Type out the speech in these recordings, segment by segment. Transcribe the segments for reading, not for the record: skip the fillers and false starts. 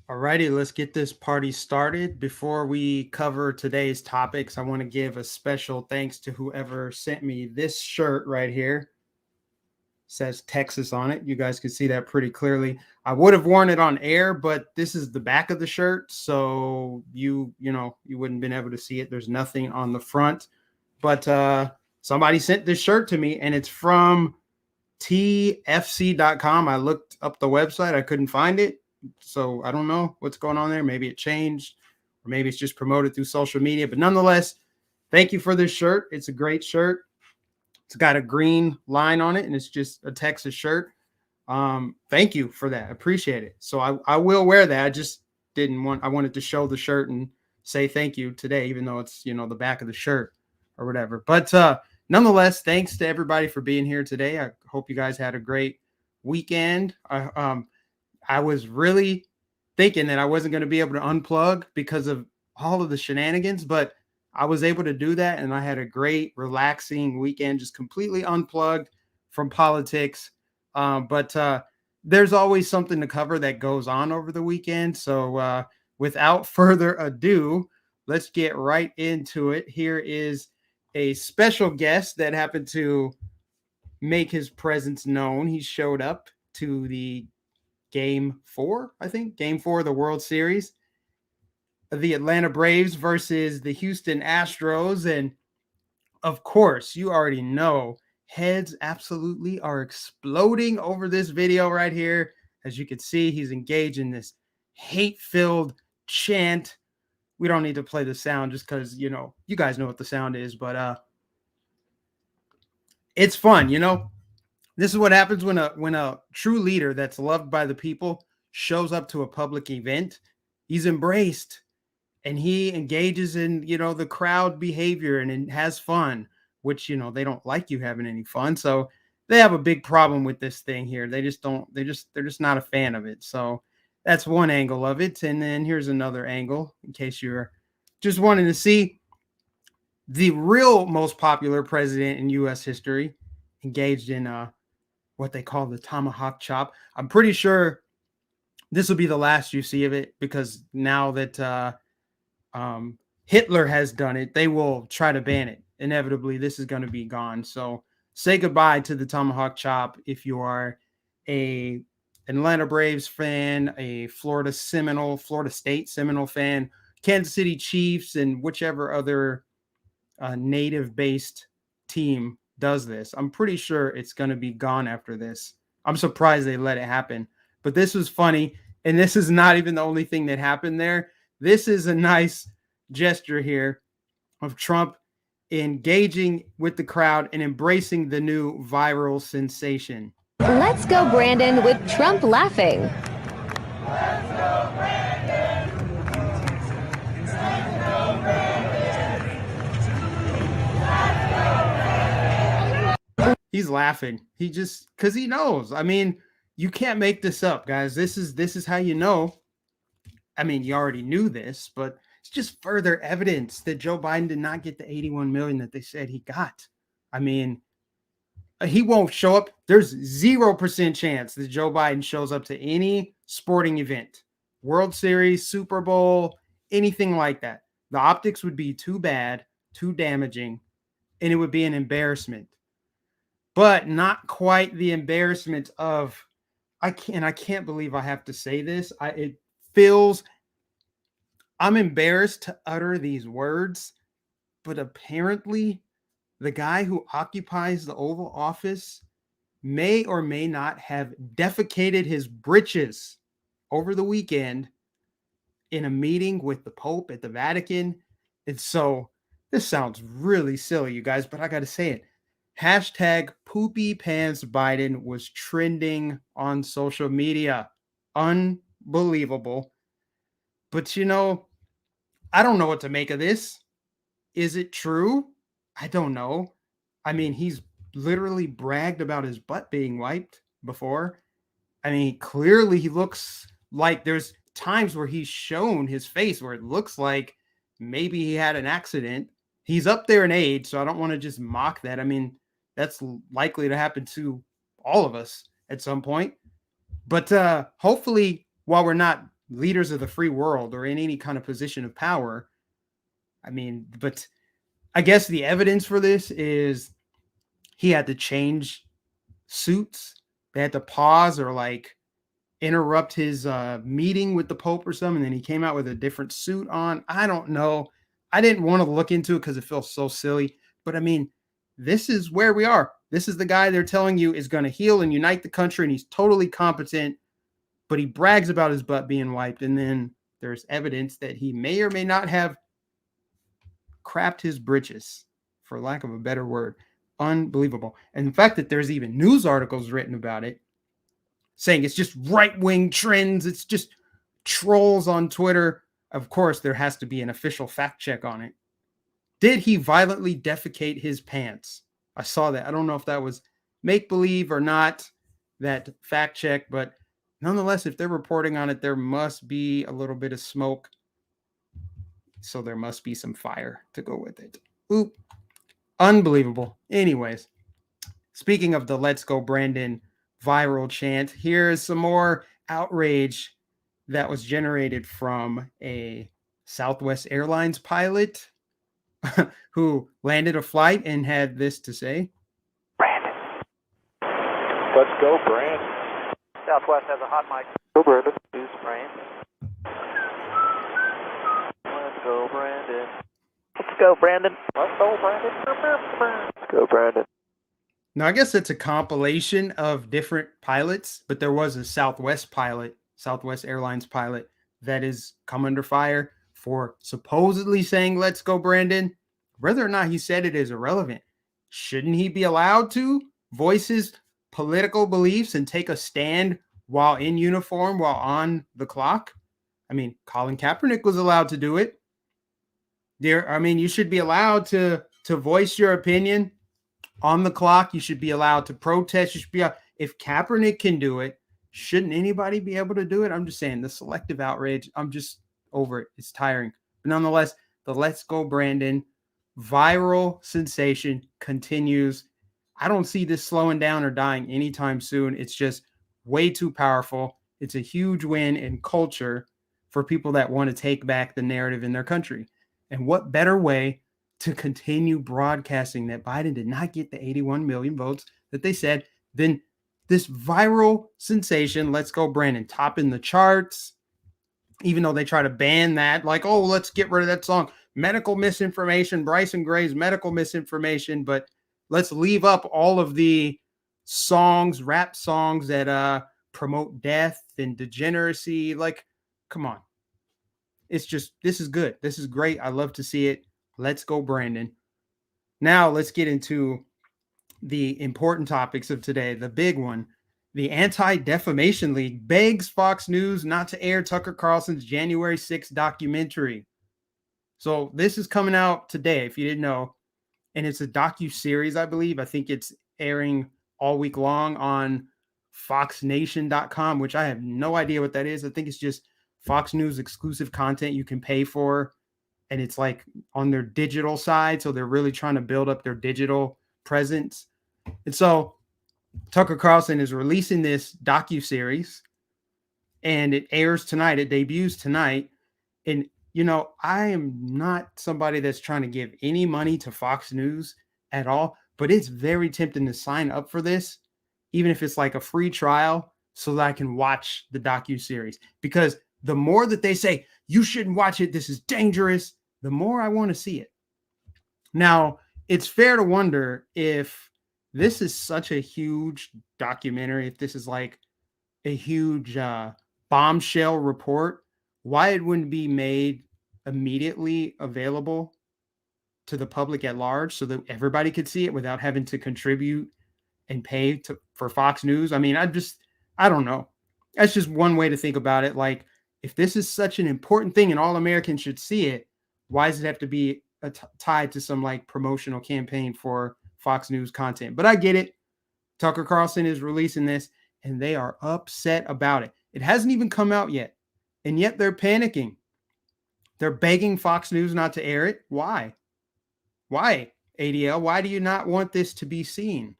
Alrighty, let's get this party started. Before we cover today's topics, I want to give a special thanks to whoever sent me this shirt right here. Says Texas on it. You guys can see that pretty clearly. I would have worn it on air, but this is the back of the shirt, so you wouldn't been able to see it. There's nothing on the front. But somebody sent this shirt to me, and it's from tfc.com. I looked up the website, I couldn't find it. So I don't know what's going on there. Maybe it changed, or maybe it's just promoted through social media. But nonetheless, thank you for this shirt. It's a great shirt. It's got a green line on it, and it's just a Texas shirt. Thank you for that. Appreciate it. So I will wear that. I just I wanted to show the shirt and say thank you today, even though it's, the back of the shirt or whatever. But nonetheless, thanks to everybody for being here today. I hope you guys had a great weekend. I was really thinking that I wasn't going to be able to unplug because of all of the shenanigans, but I was able to do that. And I had a great, relaxing weekend, just completely unplugged from politics. But there's always something to cover that goes on over the weekend. So without further ado, let's get right into it. Here is a special guest that happened to make his presence known. He showed up to the game 4 of the World Series, the Atlanta Braves versus the Houston Astros. And of course, you already know, heads absolutely are exploding over this video right here. As you can see, he's engaged in this hate-filled chant. We don't need to play the sound just because, you guys know what the sound is, but it's fun, This is what happens when a true leader that's loved by the people shows up to a public event. He's embraced, and he engages in, the crowd behavior and has fun, which, they don't like you having any fun. So they have a big problem with this thing here. They're just not a fan of it. So that's one angle of it. And then here's another angle in case you're just wanting to see the real most popular president in U.S. history engaged in what they call the tomahawk chop. I'm pretty sure this will be the last you see of it, because now that Hitler has done it, they will try to ban it. Inevitably, this is going to be gone. So say goodbye to the tomahawk chop if you are a Atlanta Braves fan, a Florida State Seminole fan, Kansas City Chiefs, and whichever other native-based team does this. I'm pretty sure it's going to be gone after this. I'm surprised they let it happen. But this was funny, and this is not even the only thing that happened there. This is a nice gesture here of Trump engaging with the crowd and embracing the new viral sensation. Let's go, Brandon, with Trump laughing. Let's go, Brandon! He's laughing. He just, because he knows. I mean, you can't make this up, guys. This is how you know. I mean, you already knew this, but it's just further evidence that Joe Biden did not get the 81 million that they said he got. I mean, he won't show up. There's 0% chance that Joe Biden shows up to any sporting event, World Series, Super Bowl, anything like that. The optics would be too bad, too damaging, and it would be an embarrassment. But not quite the embarrassment of, I can't believe I have to say this. I'm embarrassed to utter these words, but apparently the guy who occupies the Oval Office may or may not have defecated his britches over the weekend in a meeting with the Pope at the Vatican. And so this sounds really silly, you guys, but I got to say it. Hashtag Poopy Pants Biden was trending on social media. Unbelievable. But I don't know what to make of this. Is it true? I don't know. I mean, he's literally bragged about his butt being wiped before. I mean, clearly he looks like there's times where he's shown his face where it looks like maybe he had an accident. He's up there in age, so I don't want to just mock that. I mean, that's likely to happen to all of us at some point. But hopefully, while we're not leaders of the free world or in any kind of position of power. I mean, but I guess the evidence for this is he had to change suits. They had to pause or like interrupt his meeting with the Pope or something. And then he came out with a different suit on. I don't know. I didn't want to look into it because it feels so silly. But I mean, this is where we are. This is the guy they're telling you is going to heal and unite the country, and he's totally competent, but he brags about his butt being wiped. And then there's evidence that he may or may not have crapped his britches, for lack of a better word. Unbelievable. And the fact that there's even news articles written about it saying it's just right-wing trends, it's just trolls on Twitter. Of course, there has to be an official fact check on it. Did he violently defecate his pants? I saw that. I don't know if that was make-believe or not, that fact check, but nonetheless, if they're reporting on it, there must be a little bit of smoke. So there must be some fire to go with it. Oop. Unbelievable. Anyways, speaking of the Let's Go Brandon viral chant, here's some more outrage that was generated from a Southwest Airlines pilot who landed a flight and had this to say. Brandon. Let's go, Brandon. Southwest has a hot mic. Go, Brandon. Use Brandon. Let's go, Brandon. Let's go, Brandon. Let's go, Brandon. Let's go, Brandon. Now, I guess it's a compilation of different pilots, but there was a Southwest Airlines pilot that is come under fire for supposedly saying, let's go, Brandon. Whether or not he said it is irrelevant. Shouldn't he be allowed to voice his political beliefs and take a stand while in uniform, while on the clock? I mean, Colin Kaepernick was allowed to do it. You should be allowed to voice your opinion on the clock. You should be allowed to protest. You should be if Kaepernick can do it, shouldn't anybody be able to do it? I'm just saying, the selective outrage, I'm just over it. It's tiring. But nonetheless, the Let's Go Brandon viral sensation continues. I don't see this slowing down or dying anytime soon. It's just way too powerful. It's a huge win in culture for people that want to take back the narrative in their country. And what better way to continue broadcasting that Biden did not get the 81 million votes that they said than this viral sensation, Let's Go Brandon, topping the charts, even though they try to ban that, like, oh, let's get rid of that song. Medical misinformation, Bryson Gray's medical misinformation, but let's leave up all of the songs, rap songs that promote death and degeneracy. Like, come on. It's just, this is good. This is great. I love to see it. Let's go, Brandon. Now let's get into the important topics of today. The big one, the Anti-Defamation League begs Fox News not to air Tucker Carlson's January 6th documentary. So this is coming out today, if you didn't know. And it's a docu-series, I believe. I think it's airing all week long on foxnation.com, which I have no idea what that is. I think it's just Fox News exclusive content you can pay for. And it's like on their digital side. So they're really trying to build up their digital presence. And so Tucker Carlson is releasing this docu-series and it airs tonight. It debuts tonight. And, you know, I am not somebody that's trying to give any money to Fox News at all, but it's very tempting to sign up for this, even if it's like a free trial, so that I can watch the docu-series. Because the more that they say, you shouldn't watch it, this is dangerous, the more I want to see it. Now, it's fair to wonder if this is such a huge documentary, if this is like a huge bombshell report, why it wouldn't be made immediately available to the public at large so that everybody could see it without having to contribute and pay for Fox News. I mean, I don't know. That's just one way to think about it. Like, if this is such an important thing and all Americans should see it, why does it have to be tied to some like promotional campaign for Fox News content? But I get it. Tucker Carlson is releasing this and they are upset about it. It hasn't even come out yet. And yet they're panicking. They're begging Fox News not to air it. Why? Why, ADL? Why do you not want this to be seen?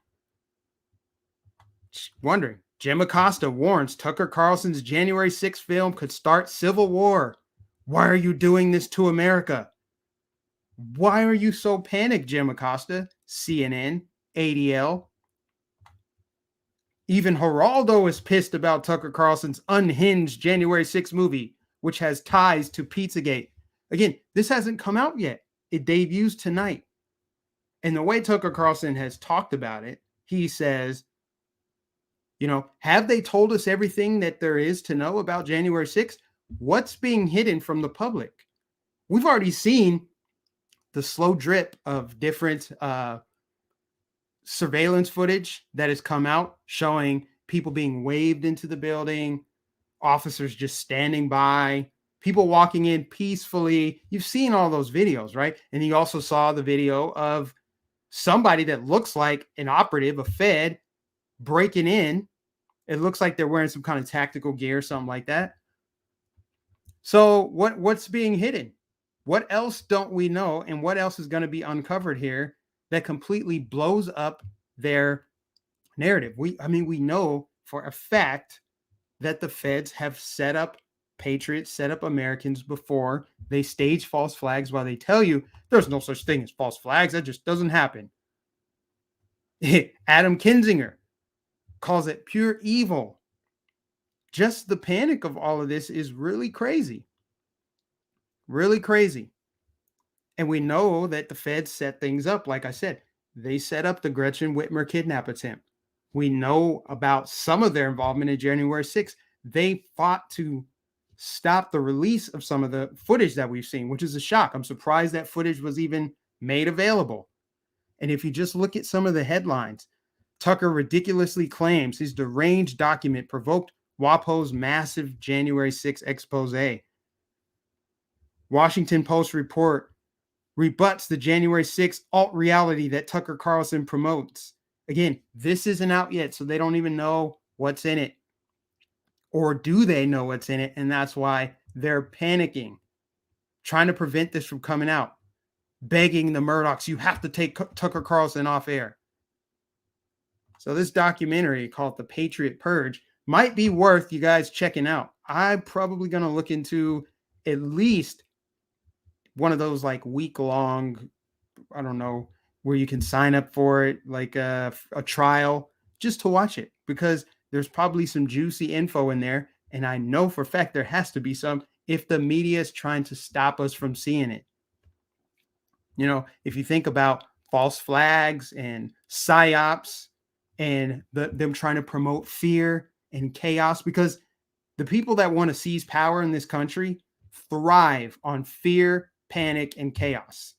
Just wondering. Jim Acosta warns Tucker Carlson's January 6th film could start civil war. Why are you doing this to America? Why are you so panicked, Jim Acosta? CNN, ADL. Even Geraldo is pissed about Tucker Carlson's unhinged January 6th movie, which has ties to Pizzagate. Again, this hasn't come out yet. It debuts tonight. And the way Tucker Carlson has talked about it, he says, have they told us everything that there is to know about January 6th? What's being hidden from the public? We've already seen the slow drip of different surveillance footage that has come out showing people being waved into the building, officers just standing by, people walking in peacefully. You've seen all those videos, right? And you also saw the video of somebody that looks like an operative, a Fed, breaking in. It looks like they're wearing some kind of tactical gear, something like that. So what's being hidden? What else don't we know? And what else is going to be uncovered here that completely blows up their narrative? We know for a fact that the feds have set up patriots, set up Americans before. They stage false flags while they tell you there's no such thing as false flags. That just doesn't happen. Adam Kinzinger calls it pure evil. Just the panic of all of this is really crazy. Really crazy. And we know that the feds set things up. Like I said, they set up the Gretchen Whitmer kidnap attempt. We know about some of their involvement in January 6th. They fought to stop the release of some of the footage that we've seen, which is a shock. I'm surprised that footage was even made available. And if you just look at some of the headlines, Tucker ridiculously claims his deranged document provoked WAPO's massive January 6th expose. Washington Post report rebuts the January 6th alt reality that Tucker Carlson promotes. Again, this isn't out yet, so they don't even know what's in it. Or do they know what's in it? And that's why they're panicking, trying to prevent this from coming out, begging the Murdochs, you have to take Tucker Carlson off air. So this documentary called The Patriot Purge might be worth you guys checking out. I'm probably going to look into at least one of those like week-long, I don't know, where you can sign up for it, like a trial, just to watch it, because there's probably some juicy info in there. And I know for a fact there has to be some if the media is trying to stop us from seeing it. If you think about false flags and psyops and them trying to promote fear and chaos, because the people that want to seize power in this country thrive on fear, panic, and chaos.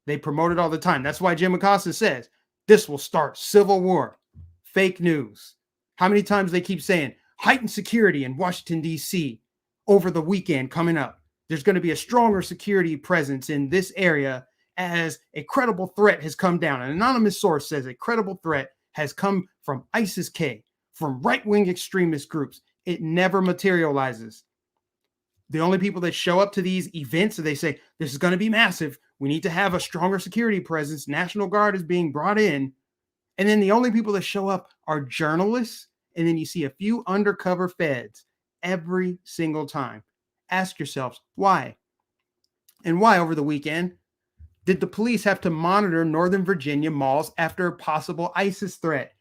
They promote it all the time. That's why Jim Acosta says this will start civil war. Fake news. How many times they keep saying heightened security in Washington, D.C. over the weekend coming up. There's going to be a stronger security presence in this area as a credible threat has come down. An anonymous source says a credible threat has come from ISIS-K, from right-wing extremist groups. It never materializes. The only people that show up to these events, they say, this is going to be massive. We need to have a stronger security presence. National Guard is being brought in. And then the only people that show up are journalists. And then you see a few undercover feds every single time. Ask yourselves, why? And why over the weekend did the police have to monitor Northern Virginia malls after a possible ISIS threat?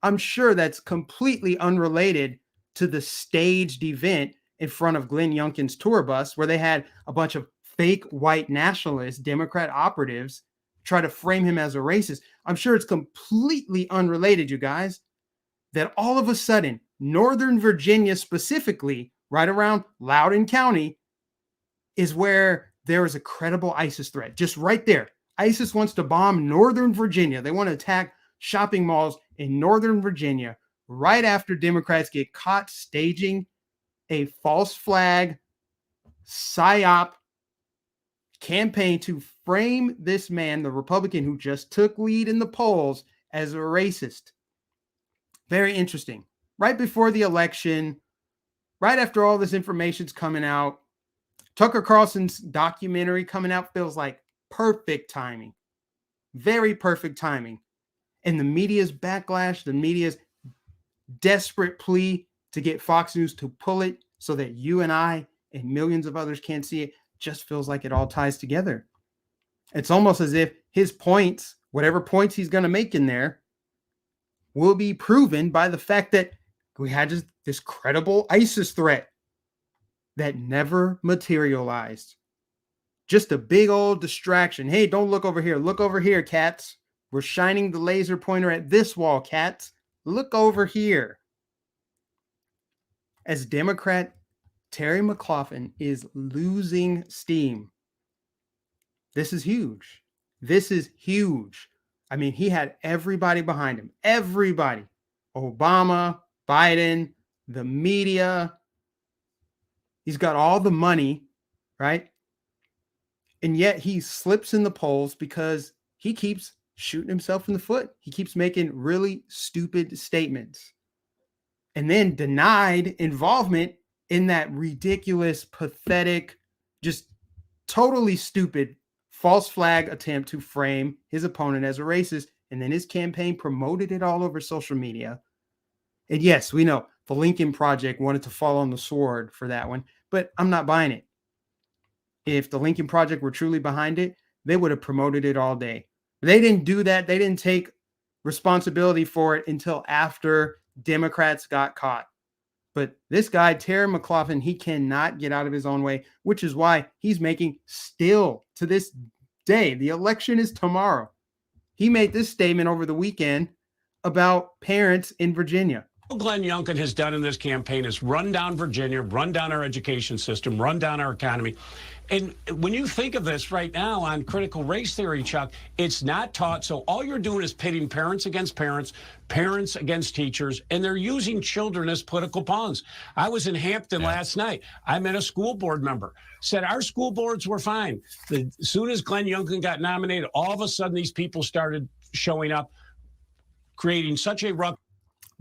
I'm sure that's completely unrelated to the staged event in front of Glenn Youngkin's tour bus, where they had a bunch of fake white nationalist Democrat operatives try to frame him as a racist. I'm sure it's completely unrelated, you guys, that all of a sudden, Northern Virginia specifically, right around Loudoun County, is where there is a credible ISIS threat. Just right there. ISIS wants to bomb Northern Virginia. They want to attack shopping malls in Northern Virginia right after Democrats get caught staging a false flag psyop campaign to frame this man, the Republican who just took lead in the polls, as a racist. Very interesting. Right before the election, right after all this information's coming out, Tucker Carlson's documentary coming out feels like perfect timing. Very perfect timing. And the media's backlash, the media's desperate plea to get Fox News to pull it so that you and I and millions of others can't see it. Just feels like it all ties together. It's almost as if his points, whatever points he's going to make in there, will be proven by the fact that we had just this credible ISIS threat that never materialized. Just a big old distraction. Hey, don't look over here. Look over here, cats. We're shining the laser pointer at this wall, cats. Look over here. As Democrat, Terry McLaughlin is losing steam. This is huge. This is huge. I mean, he had everybody behind him. Everybody. Obama, Biden, the media. He's got all the money, right? And yet he slips in the polls because he keeps shooting himself in the foot. He keeps making really stupid statements and then denied involvement in that ridiculous, pathetic, just totally stupid false flag attempt to frame his opponent as a racist. And then his campaign promoted it all over social media. And yes, we know the Lincoln Project wanted to fall on the sword for that one, but I'm not buying it. If the Lincoln Project were truly behind it, they would have promoted it all day. They didn't do that. They didn't take responsibility for it until after Democrats got caught. But this guy, Terry McLaughlin, he cannot get out of his own way, which is why he's making still to this day. The election is tomorrow. He made this statement over the weekend about parents in Virginia. Glenn Youngkin has done in this campaign is run down Virginia, run down our education system, run down our economy. And when you think of this right now on critical race theory, Chuck, it's not taught. So all you're doing is pitting parents against parents, parents against teachers, and they're using children as political pawns. I was in Hampton last night. I met a school board member, said our school boards were fine. As soon as Glenn Youngkin got nominated, all of a sudden these people started showing up, creating such a ruckus.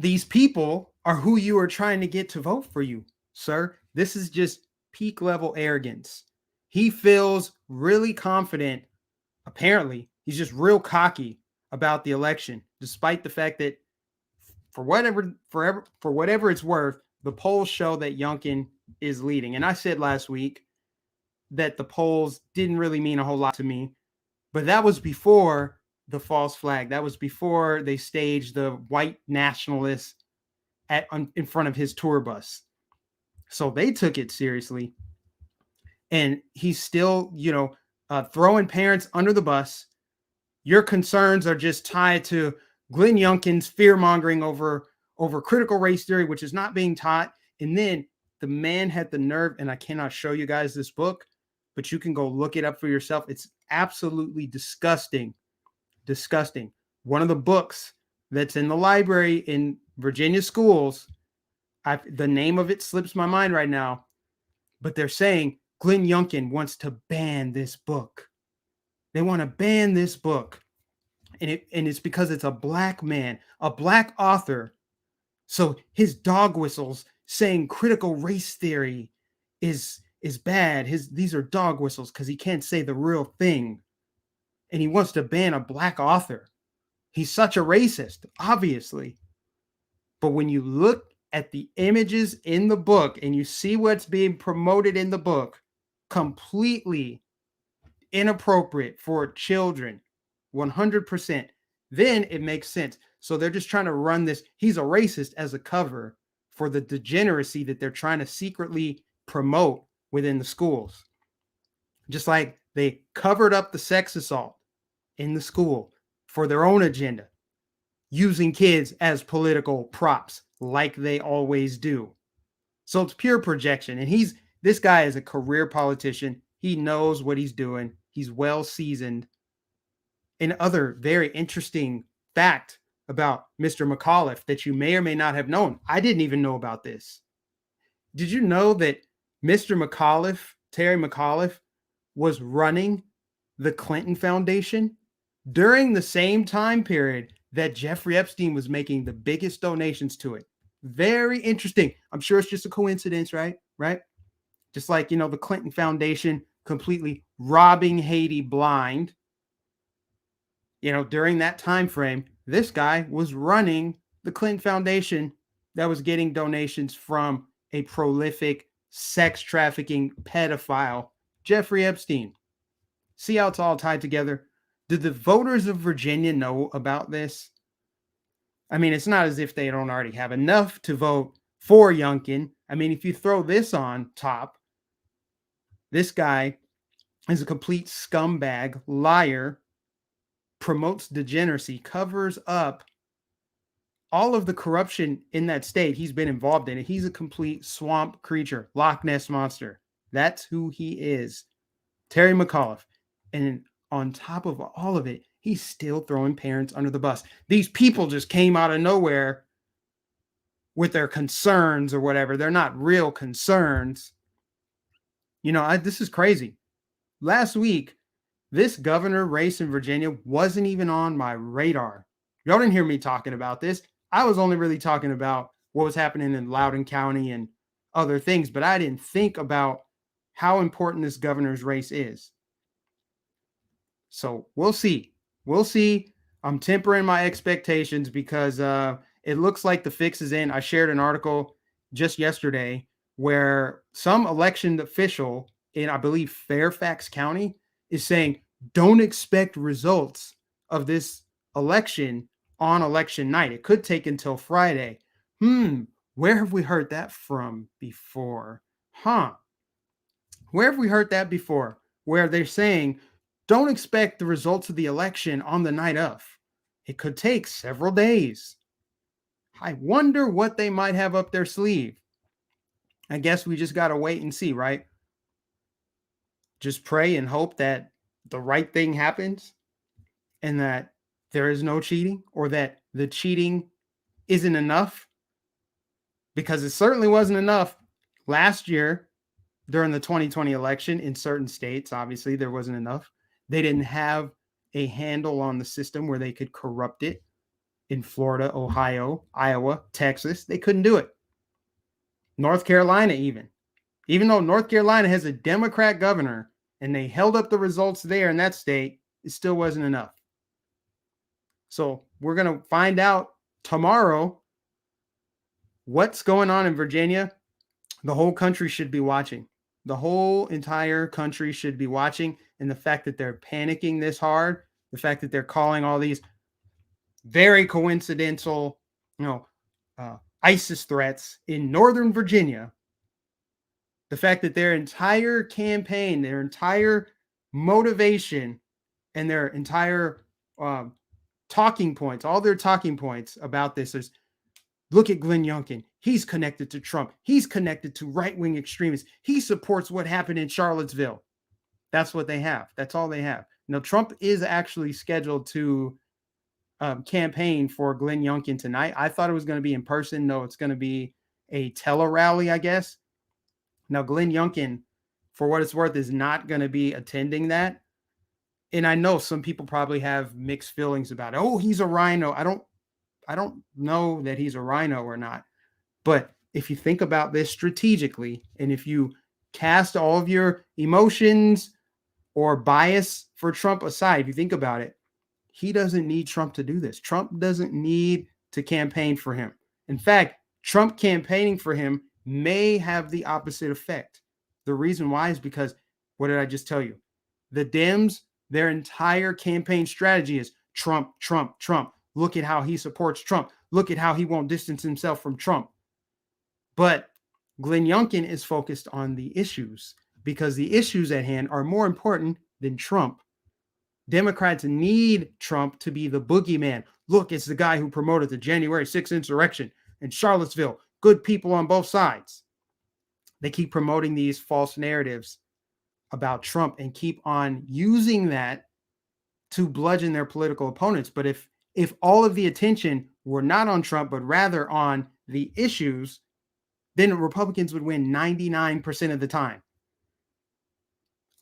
These people are who you are trying to get to vote for you, sir. This is just peak level arrogance. He feels really confident. Apparently, he's just real cocky about the election, despite the fact that for whatever it's worth, the polls show that Youngkin is leading. And I said last week that the polls didn't really mean a whole lot to me, but that was before the false flag. That was before they staged the white nationalists in front of his tour bus. So they took it seriously. And he's still, throwing parents under the bus. Your concerns are just tied to Glenn Youngkin's fear-mongering over critical race theory, which is not being taught. And then the man had the nerve, and I cannot show you guys this book, but you can go look it up for yourself. It's absolutely disgusting. Disgusting. One of the books that's in the library in Virginia schools, the name of it slips my mind right now, but they're saying Glenn Youngkin wants to ban this book. They want to ban this book. And it's because it's a black man, a black author. So his dog whistles saying critical race theory is bad. These are dog whistles because he can't say the real thing. And he wants to ban a black author. He's such a racist, obviously. But when you look at the images in the book and you see what's being promoted in the book, completely inappropriate for children, 100%, then it makes sense. So they're just trying to run this. He's a racist as a cover for the degeneracy that they're trying to secretly promote within the schools. Just like they covered up the sex assault in the school for their own agenda, using kids as political props like they always do. So it's pure projection. And this guy is a career politician. He knows what he's doing. He's well seasoned. And other very interesting fact about Mr. McAuliffe that you may or may not have known. I didn't even know about this. Did you know that Mr. McAuliffe, Terry McAuliffe, was running the Clinton Foundation during the same time period that Jeffrey Epstein was making the biggest donations to it? Very interesting. I'm sure it's just a coincidence, right? Just like, the Clinton Foundation completely robbing Haiti blind. During that time frame, this guy was running the Clinton Foundation that was getting donations from a prolific sex trafficking pedophile, Jeffrey Epstein. See how it's all tied together? Did the voters of Virginia know about this? I mean, it's not as if they don't already have enough to vote for Youngkin. I mean, if you throw this on top, this guy is a complete scumbag, liar, promotes degeneracy, covers up all of the corruption in that state. He's been involved in it. He's a complete swamp creature, Loch Ness monster. That's who he is. Terry McAuliffe. And on top of all of it, he's still throwing parents under the bus. These people just came out of nowhere with their concerns or whatever. They're not real concerns. You know, this is crazy. Last week, this governor race in Virginia wasn't even on my radar. Y'all didn't hear me talking about this. I was only really talking about what was happening in Loudoun County and other things, but I didn't think about how important this governor's race is. So we'll see. We'll see. I'm tempering my expectations because it looks like the fix is in. I shared an article just yesterday where some election official in, I believe, Fairfax County is saying, don't expect results of this election on election night. It could take until Friday. Where have we heard that from before? Where have we heard that before? Where they're saying, don't expect the results of the election on the night of. It could take several days. I wonder what they might have up their sleeve. I guess we just got to wait and see, right? Just pray and hope that the right thing happens and that there is no cheating, or that the cheating isn't enough, because it certainly wasn't enough last year during the 2020 election in certain states. Obviously, there wasn't enough. They didn't have a handle on the system where they could corrupt it. In Florida, Ohio, Iowa, Texas, they couldn't do it. North Carolina, even though North Carolina has a Democrat governor and they held up the results there in that state, it still wasn't enough. So we're going to find out tomorrow what's going on in Virginia. The whole country should be watching. The whole entire country should be watching. And the fact that they're panicking this hard, the fact that they're calling all these very coincidental, ISIS threats in Northern Virginia, the fact that their entire campaign, their entire motivation, and their entire talking points, all their talking points about this is, look at Glenn Youngkin. He's connected to Trump. He's connected to right-wing extremists. He supports what happened in Charlottesville. That's what they have. That's all they have. Now, Trump is actually scheduled to campaign for Glenn Youngkin tonight. I thought it was going to be in person. No, it's going to be a tele-rally, I guess. Now, Glenn Youngkin, for what it's worth, is not going to be attending that. And I know some people probably have mixed feelings about it. Oh, he's a rhino. I don't know that he's a rhino or not. But if you think about this strategically, and if you cast all of your emotions or bias for Trump aside, if you think about it, he doesn't need Trump to do this. Trump doesn't need to campaign for him. In fact, Trump campaigning for him may have the opposite effect. The reason why is because, what did I just tell you? The Dems, their entire campaign strategy is Trump, Trump, Trump. Look at how he supports Trump. Look at how he won't distance himself from Trump. But Glenn Youngkin is focused on the issues, because the issues at hand are more important than Trump. Democrats need Trump to be the boogeyman. Look, it's the guy who promoted the January 6th insurrection in Charlottesville. Good people on both sides. They keep promoting these false narratives about Trump and keep on using that to bludgeon their political opponents. But if all of the attention were not on Trump, but rather on the issues, then Republicans would win 99% of the time.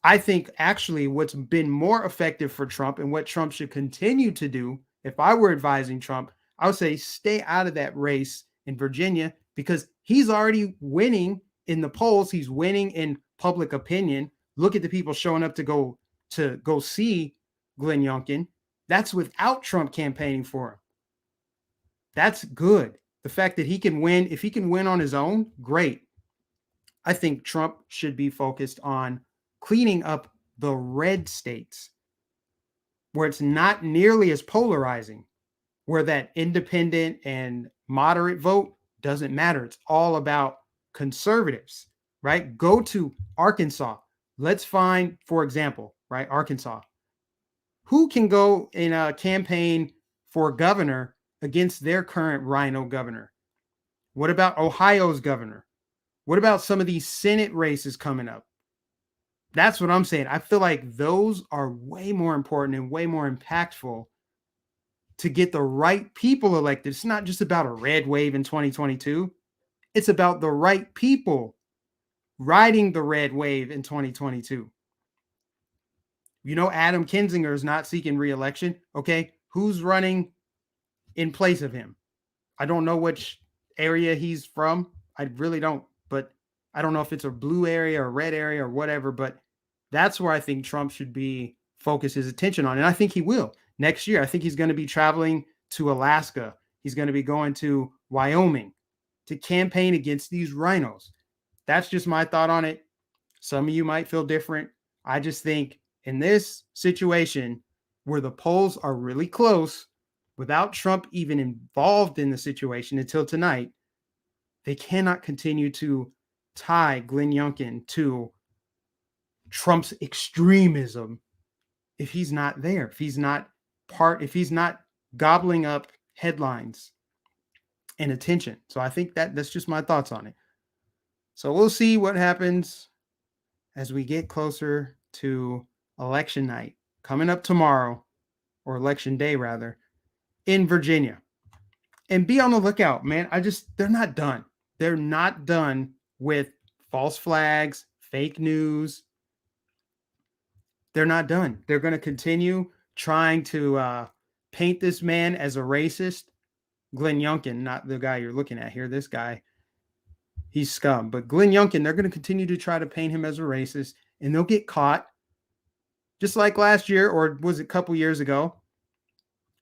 I think actually what's been more effective for Trump, and what Trump should continue to do, if I were advising Trump, I would say stay out of that race in Virginia, because he's already winning in the polls. He's winning in public opinion. Look at the people showing up to go see Glenn Youngkin. That's without Trump campaigning for him. That's good. the fact that he can win, if he can win on his own, great. I think Trump should be focused on cleaning up the red states where it's not nearly as polarizing, where that independent and moderate vote doesn't matter. It's all about conservatives, right? Go to Arkansas. Let's find, for example, right, Arkansas. Who can go in a campaign for governor against their current rhino governor? What about Ohio's governor? What about some of these Senate races coming up? That's what I'm saying. I feel like those are way more important and way more impactful to get the right people elected. It's not just about a red wave in 2022. It's about the right people riding the red wave in 2022. You know, Adam Kinzinger is not seeking re-election. Okay, who's running in place of him? I don't know which area he's from. I really don't, but I don't know if it's a blue area or red area or whatever, but that's where I think Trump should be focus his attention on. And I think he will next year. I think he's going to be traveling to Alaska. He's going to be going to Wyoming to campaign against these rhinos. That's just my thought on it. Some of you might feel different. I just think in this situation where the polls are really close, without Trump even involved in the situation until tonight, they cannot continue to tie Glenn Youngkin to Trump's extremism if he's not there, if he's not gobbling up headlines and attention. So I think that's just my thoughts on it. So we'll see what happens as we get closer to election night coming up tomorrow, or election day rather, in Virginia. And be on the lookout, man. They're not done. They're not done with false flags, fake news. They're not done. They're going to continue trying to paint this man as a racist. Glenn Youngkin, not the guy you're looking at here. This guy, he's scum. But Glenn Youngkin, they're going to continue to try to paint him as a racist, and they'll get caught. Just like last year, or was it a couple years ago,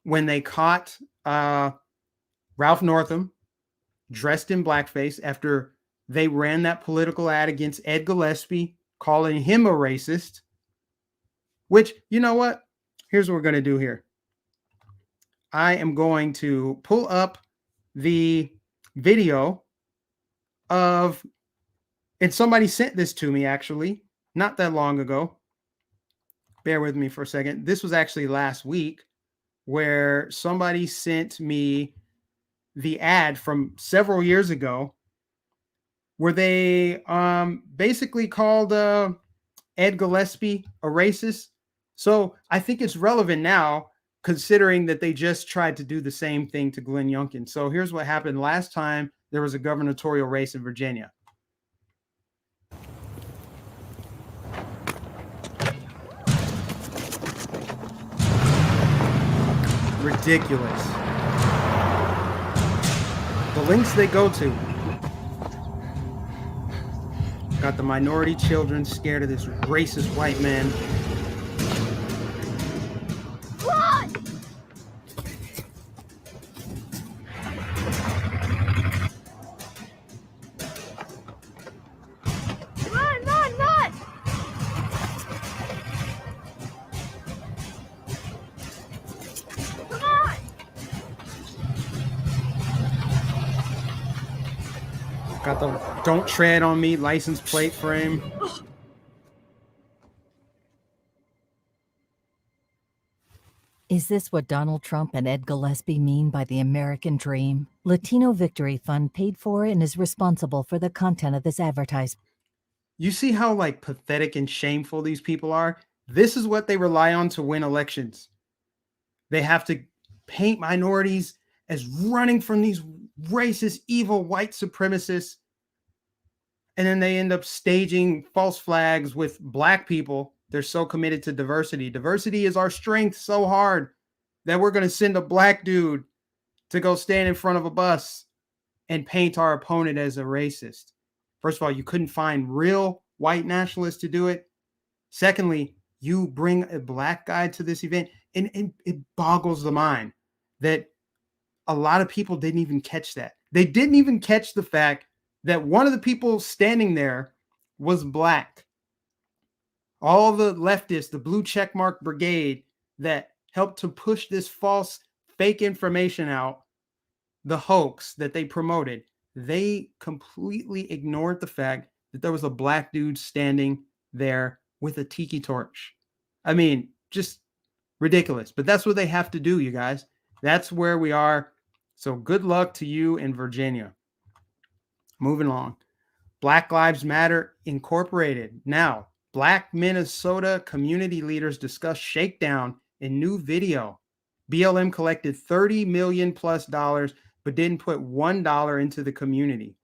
when they caught Ralph Northam dressed in blackface after they ran that political ad against Ed Gillespie, calling him a racist. Which, you know what? Here's what we're going to do here. I am going to pull up the video of, and somebody sent this to me actually, not that long ago. Bear with me for a second. This was actually last week, where somebody sent me the ad from several years ago where they basically called Ed Gillespie a racist. So I think it's relevant now, considering that they just tried to do the same thing to Glenn Youngkin. So here's what happened last time there was a gubernatorial race in Virginia. Ridiculous. The links they go to. Got the minority children scared of this racist white man. Got the "Don't Tread on Me" license plate frame. Is this what Donald Trump and Ed Gillespie mean by the American dream? Latino Victory Fund paid for and is responsible for the content of this advertisement. You see how like pathetic and shameful these people are? This is what they rely on to win elections. They have to paint minorities as running from these racist, evil white supremacists. And then they end up staging false flags with black people. They're so committed to diversity. Diversity is our strength so hard that we're going to send a black dude to go stand in front of a bus and paint our opponent as a racist. First of all, you couldn't find real white nationalists to do it. Secondly, you bring a black guy to this event, and it boggles the mind that a lot of people didn't even catch that. They didn't even catch the fact that one of the people standing there was black. All the leftists, the blue checkmark brigade that helped to push this false fake information out, the hoax that they promoted, they completely ignored the fact that there was a black dude standing there with a tiki torch. I mean, just ridiculous. But that's what they have to do, you guys. That's where we are. So good luck to you in Virginia. Moving along. Black Lives Matter Incorporated. Now, Black Minnesota community leaders discuss shakedown in new video. BLM collected $30 million plus, but didn't put $1 into the community.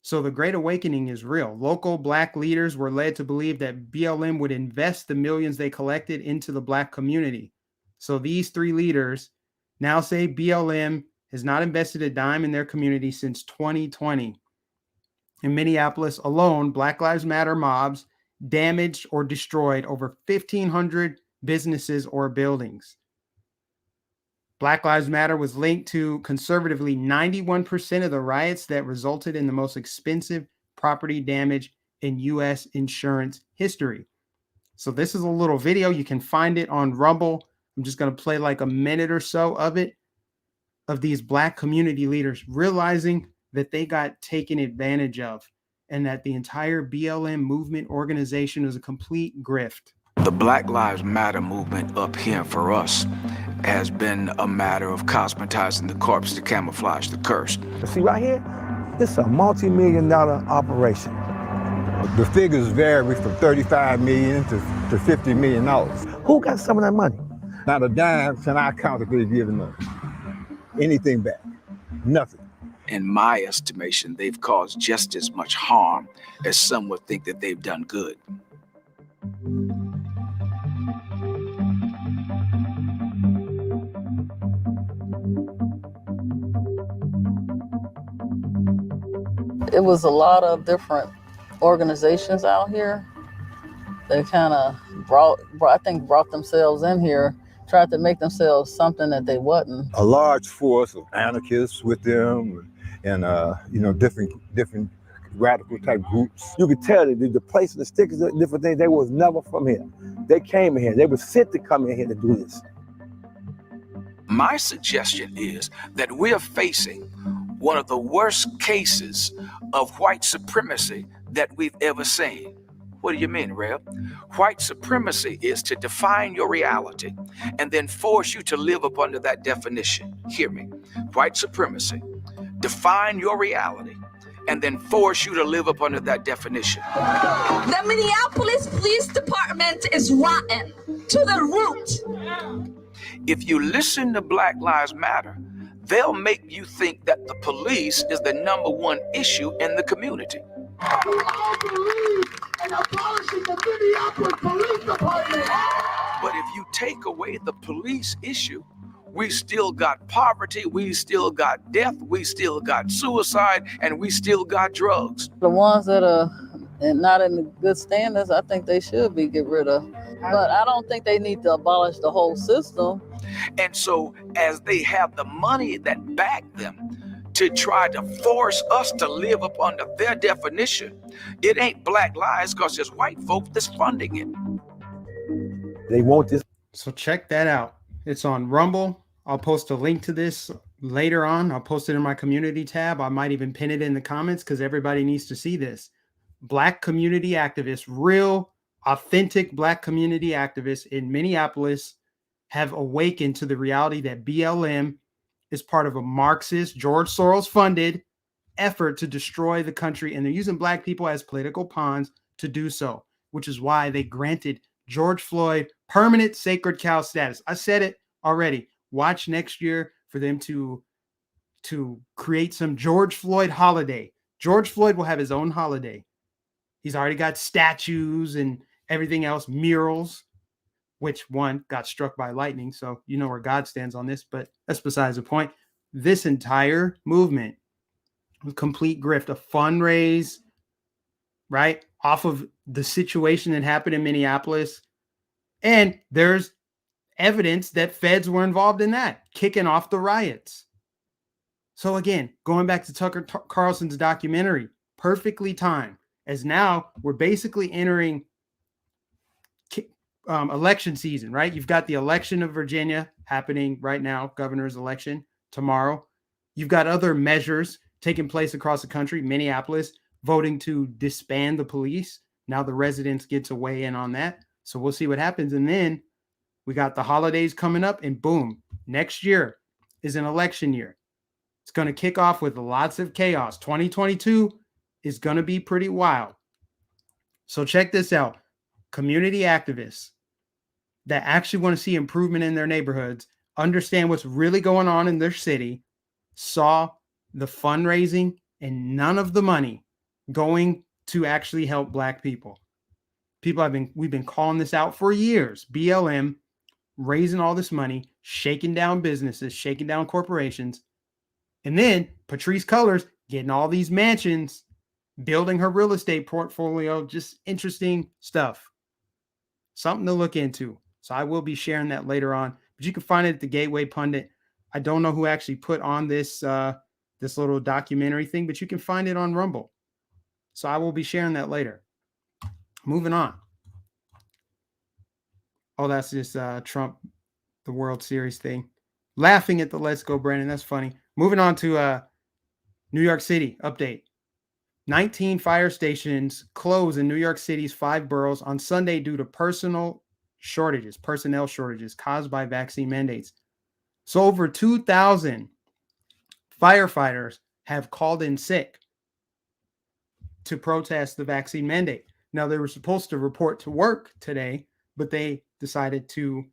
So the Great Awakening is real. Local Black leaders were led to believe that BLM would invest the millions they collected into the Black community. So these three leaders now say BLM has not invested a dime in their community since 2020. In Minneapolis alone, Black Lives Matter mobs damaged or destroyed over 1,500 businesses or buildings. Black Lives Matter was linked to conservatively 91% of the riots that resulted in the most expensive property damage in U.S. insurance history. So this is a little video. You can find it on Rumble. I'm just going to play like a minute or so of it, of these Black community leaders realizing that they got taken advantage of and that the entire BLM movement organization is a complete grift. The Black Lives Matter movement up here for us has been a matter of cosmetizing the corpse to camouflage the curse. See right here, it's a multi-million-dollar operation. The figures vary from $35 million to $50 million. Who got some of that money? Not a dime can I count if they've given us anything back. Nothing. In my estimation, they've caused just as much harm as some would think that they've done good. It was a lot of different organizations out here. They kind of brought themselves in here, tried to make themselves something that they wasn't. A large force of anarchists with them, and different radical type groups. You could tell that the place, the stickers, the different things, they was never from here. They came in here. They were sent to come in here to do this. My suggestion is that we're facing one of the worst cases of white supremacy that we've ever seen. What do you mean, Reb? White supremacy is to define your reality and then force you to live up under that definition. Hear me. White supremacy, define your reality and then force you to live up under that definition. The Minneapolis Police Department is rotten to the root. If you listen to Black Lives Matter, they'll make you think that the police is the number one issue in the community. I believe in abolishing the Minneapolis Police Department. But if you take away the police issue, we still got poverty, we still got death, we still got suicide, and we still got drugs. The ones that are not in good standards, I think they should be get rid of. But I don't think they need to abolish the whole system. And so as they have the money that back them to try to force us to live up under their definition, it ain't Black lives because there's white folk that's funding it. They want this. So check that out. It's on Rumble. I'll post a link to this later on. I'll post it in my community tab. I might even pin it in the comments because everybody needs to see this. Black community activists, real, authentic Black community activists in Minneapolis have awakened to the reality that BLM is part of a Marxist, George Soros-funded effort to destroy the country, and they're using Black people as political pawns to do so, which is why they granted George Floyd permanent sacred cow status. I said it already. Watch next year for them to create some George Floyd holiday. George Floyd will have his own holiday. He's already got statues and everything else, murals, which one got struck by lightning. So you know where God stands on this, but that's besides the point. This entire movement, a complete grift, a fundraise, right, off of the situation that happened in Minneapolis. And there's evidence that feds were involved in that, kicking off the riots. So again, going back to Tucker Carlson's documentary, perfectly timed, as now we're basically entering election season, right? You've got the election of Virginia happening right now, governor's election tomorrow. You've got other measures taking place across the country. Minneapolis voting to disband the police. Now the residents get to weigh in on that. So we'll see what happens. And then we got the holidays coming up, and boom, next year is an election year. It's going to kick off with lots of chaos. 2022 is going to be pretty wild. So check this out. Community activists that actually want to see improvement in their neighborhoods, understand what's really going on in their city, saw the fundraising and none of the money going to actually help Black people. We've been calling this out for years. BLM raising all this money, shaking down businesses, shaking down corporations. And then Patrice Cullors getting all these mansions, building her real estate portfolio, just interesting stuff. Something to look into. So I will be sharing that later on. But you can find it at the Gateway Pundit. I don't know who actually put on this this little documentary thing, but you can find it on Rumble. So I will be sharing that later. Moving on. Oh, that's just Trump, the World Series thing. Laughing at the Let's Go, Brandon. That's funny. Moving on to New York City update. 19 fire stations close in New York City's 5 boroughs on Sunday due to personnel shortages caused by vaccine mandates. So over 2,000 firefighters have called in sick to protest the vaccine mandate. Now, they were supposed to report to work today, but they decided to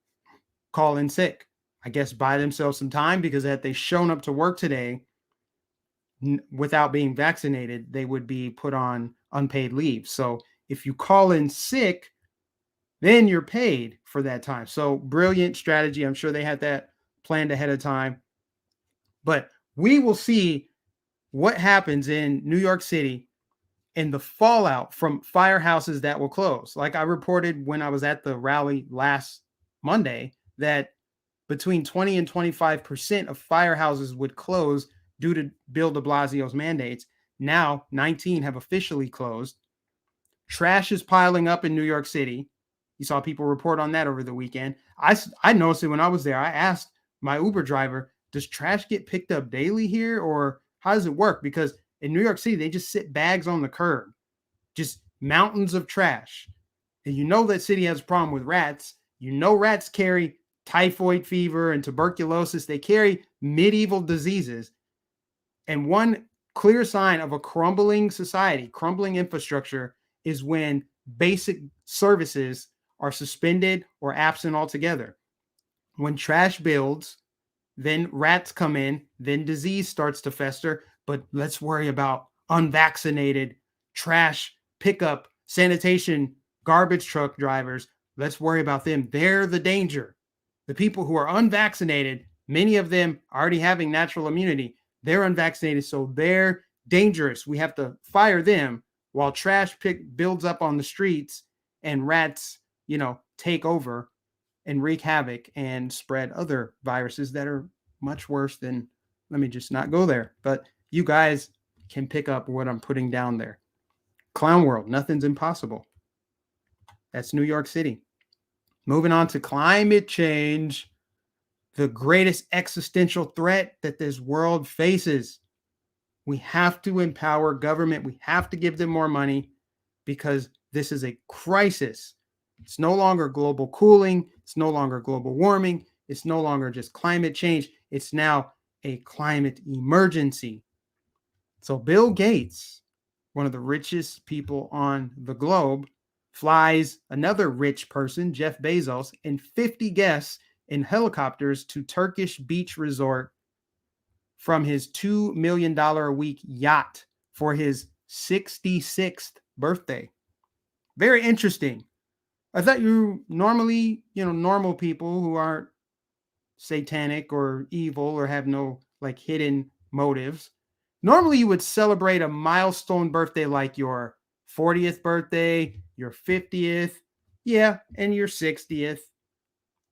call in sick. I guess buy themselves some time, because had they shown up to work today without being vaccinated, they would be put on unpaid leave. So if you call in sick, then you're paid for that time. So brilliant strategy. I'm sure they had that planned ahead of time. But we will see what happens in New York City and the fallout from firehouses that will close. Like I reported when I was at the rally last Monday, that between 20 and 25% of firehouses would close due to Bill de Blasio's mandates. Now 19 have officially closed. Trash is piling up in New York City. You saw people report on that over the weekend. I noticed it when I was there. I asked my Uber driver, does trash get picked up daily here, or how does it work? Because in New York City, they just sit bags on the curb, just mountains of trash. And you know that city has a problem with rats. You know rats carry typhoid fever and tuberculosis. They carry medieval diseases. And one clear sign of a crumbling society, crumbling infrastructure, is when basic services are suspended or absent altogether. When trash builds, then rats come in, then disease starts to fester. But let's worry about unvaccinated trash pickup, sanitation, garbage truck drivers. Let's worry about them. They're the danger. The people who are unvaccinated, many of them already having natural immunity, they're unvaccinated, so they're dangerous. We have to fire them while trash builds up on the streets and rats, take over and wreak havoc and spread other viruses that are much worse than, let me just not go there. But you guys can pick up what I'm putting down there. Clown world, nothing's impossible. That's New York City. Moving on to climate change, the greatest existential threat that this world faces. We have to empower government. We have to give them more money, because this is a crisis. It's no longer global cooling. It's no longer global warming. It's no longer just climate change. It's now a climate emergency. So Bill Gates, one of the richest people on the globe, flies another rich person, Jeff Bezos, and 50 guests in helicopters to Turkish beach resort from his $2 million a week yacht for his 66th birthday. Very interesting. I thought normal people who aren't satanic or evil or have no hidden motives. Normally you would celebrate a milestone birthday like your 40th birthday, your 50th, and your 60th,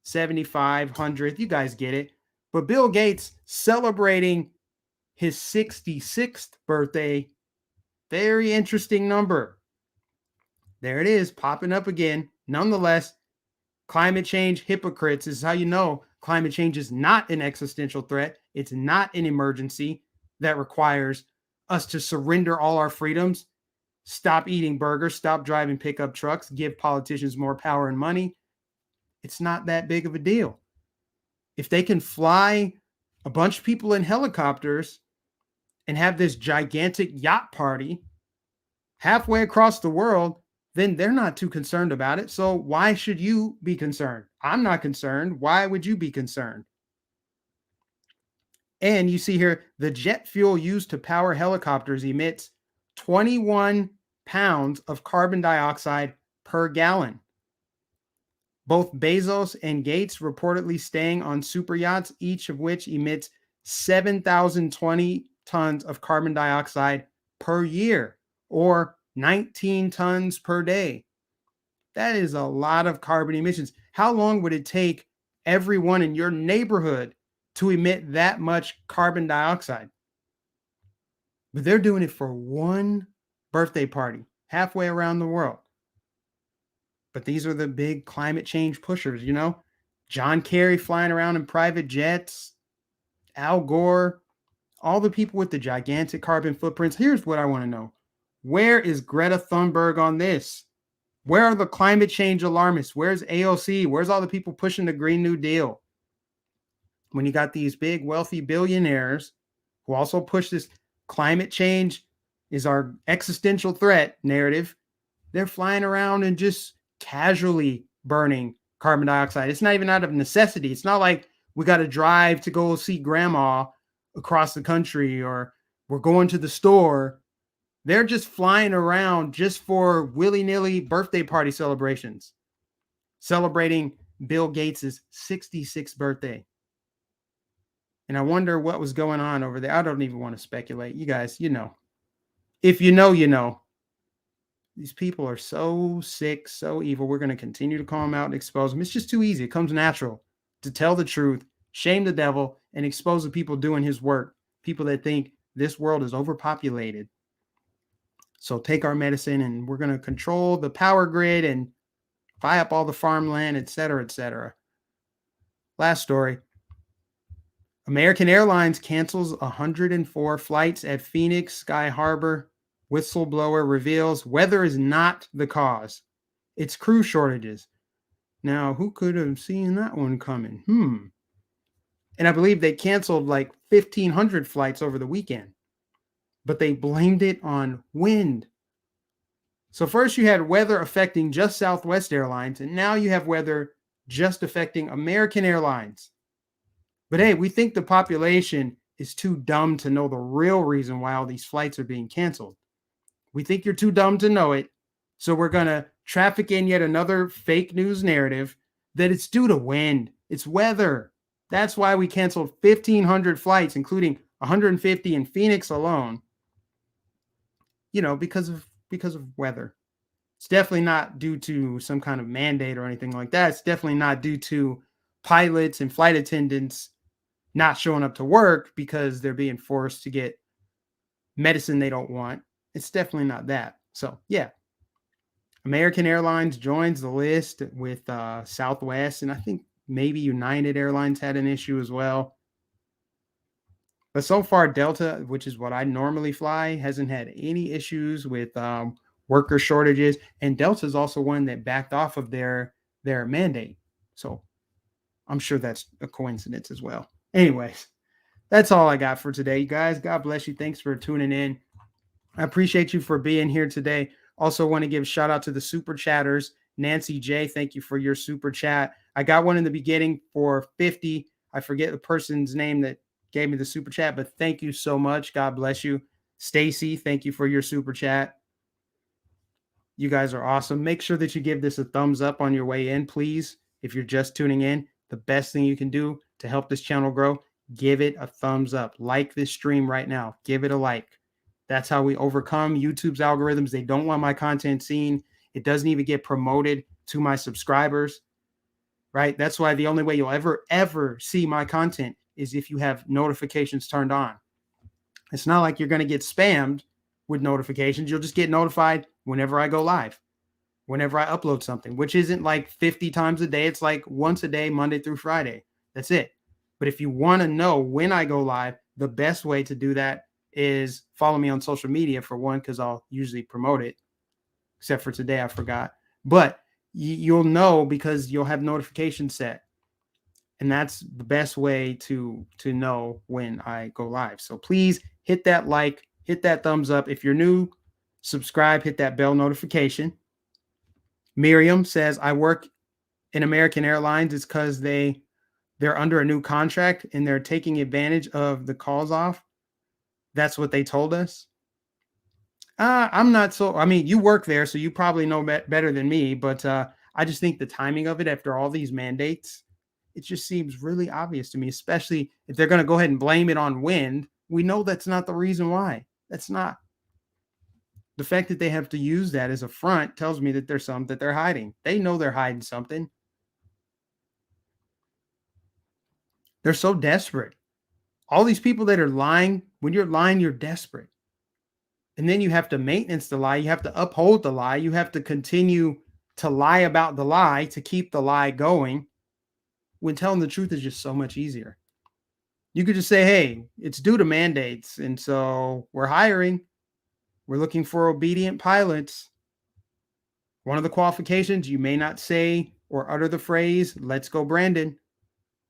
75, 100th. You guys get it. But Bill Gates celebrating his 66th birthday. Very interesting number. There it is, popping up again. Nonetheless, climate change hypocrites is how you know climate change is not an existential threat. It's not an emergency that requires us to surrender all our freedoms, stop eating burgers, stop driving pickup trucks, give politicians more power and money. It's not that big of a deal. If they can fly a bunch of people in helicopters and have this gigantic yacht party halfway across the world, then they're not too concerned about it. So why should you be concerned? I'm not concerned. Why would you be concerned? And you see here, the jet fuel used to power helicopters emits 21 pounds of carbon dioxide per gallon. Both Bezos and Gates reportedly staying on super yachts, each of which emits 7,020 tons of carbon dioxide per year, or 19 tons per day. That is a lot of carbon emissions. How long would it take everyone in your neighborhood to emit that much carbon dioxide? But they're doing it for one birthday party halfway around the world. But these are the big climate change pushers, you know? John Kerry flying around in private jets, Al Gore, all the people with the gigantic carbon footprints. Here's what I want to know. Where is Greta Thunberg on this? Where are the climate change alarmists? Where's AOC? Where's all the people pushing the Green New Deal? When you got these big wealthy billionaires who also push this climate change is our existential threat narrative, they're flying around and just casually burning carbon dioxide. It's not even out of necessity. It's not like we got to drive to go see grandma across the country or we're going to the store. They're just flying around just for willy-nilly birthday party celebrations, celebrating Bill Gates's 66th birthday. And I wonder what was going on over there. I don't even want to speculate. You guys, you know. If you know, you know. These people are so sick, so evil. We're going to continue to call them out and expose them. It's just too easy. It comes natural to tell the truth, shame the devil, and expose the people doing his work. People that think this world is overpopulated. So take our medicine and we're going to control the power grid and buy up all the farmland, et cetera, et cetera. Last story. American Airlines cancels 104 flights at Phoenix Sky Harbor. Whistleblower reveals weather is not the cause. It's crew shortages. Now, who could have seen that one coming? And I believe they canceled like 1,500 flights over the weekend, but they blamed it on wind. So first you had weather affecting just Southwest Airlines, and now you have weather just affecting American Airlines. But hey, we think the population is too dumb to know the real reason why all these flights are being canceled. We think you're too dumb to know it. So we're going to traffic in yet another fake news narrative that it's due to wind. It's weather. That's why we canceled 1,500 flights, including 150 in Phoenix alone. You know, because of weather. It's definitely not due to some kind of mandate or anything like that. It's definitely not due to pilots and flight attendants not showing up to work because they're being forced to get medicine they don't want. It's definitely not that. So, yeah. American Airlines joins the list with Southwest, and I think maybe United Airlines had an issue as well. But so far, Delta, which is what I normally fly, hasn't had any issues with worker shortages. And Delta is also one that backed off of their mandate. So I'm sure that's a coincidence as well. Anyways, that's all I got for today, you guys. God bless you. Thanks for tuning in. I appreciate you for being here today. Also want to give a shout out to the super chatters. Nancy J, thank you for your super chat. I got one in the beginning for 50. I forget the person's name that gave me the super chat, but thank you so much. God bless you. Stacy, thank you for your super chat. You guys are awesome. Make sure that you give this a thumbs up on your way in, please. If you're just tuning in, the best thing you can do to help this channel grow, give it a thumbs up. Like this stream right now. Give it a like. That's how we overcome YouTube's algorithms. They don't want my content seen. It doesn't even get promoted to my subscribers, right? That's why the only way you'll ever see my content is if you have notifications turned on. It's not like you're going to get spammed with notifications. You'll just get notified whenever I go live, whenever I upload something, which isn't like 50 times a day. It's like once a day, Monday through Friday. That's it. But if you want to know when I go live, the best way to do that is follow me on social media, for one, because I'll usually promote it. Except for today, I forgot. But you'll know because you'll have notifications set. And that's the best way to know when I go live. So please hit that like, hit that thumbs up. If you're new, subscribe, hit that bell notification. Miriam says, I work in American Airlines. It's because they're under a new contract and they're taking advantage of the calls off. That's what they told us. I'm not so, I mean, you work there, so you probably know better than me, but I just think the timing of it after all these mandates, it just seems really obvious to me, especially if they're going to go ahead and blame it on wind. We know that's not the reason why. That's not. The fact that they have to use that as a front tells me that there's something that they're hiding. They know they're hiding something. They're so desperate. All these people that are lying, when you're lying, you're desperate. And then you have to maintenance the lie. You have to uphold the lie. You have to continue to lie about the lie to keep the lie going, when telling the truth is just so much easier. You could just say, hey, it's due to mandates. And so we're hiring. We're looking for obedient pilots. One of the qualifications, you may not say or utter the phrase, let's go, Brandon.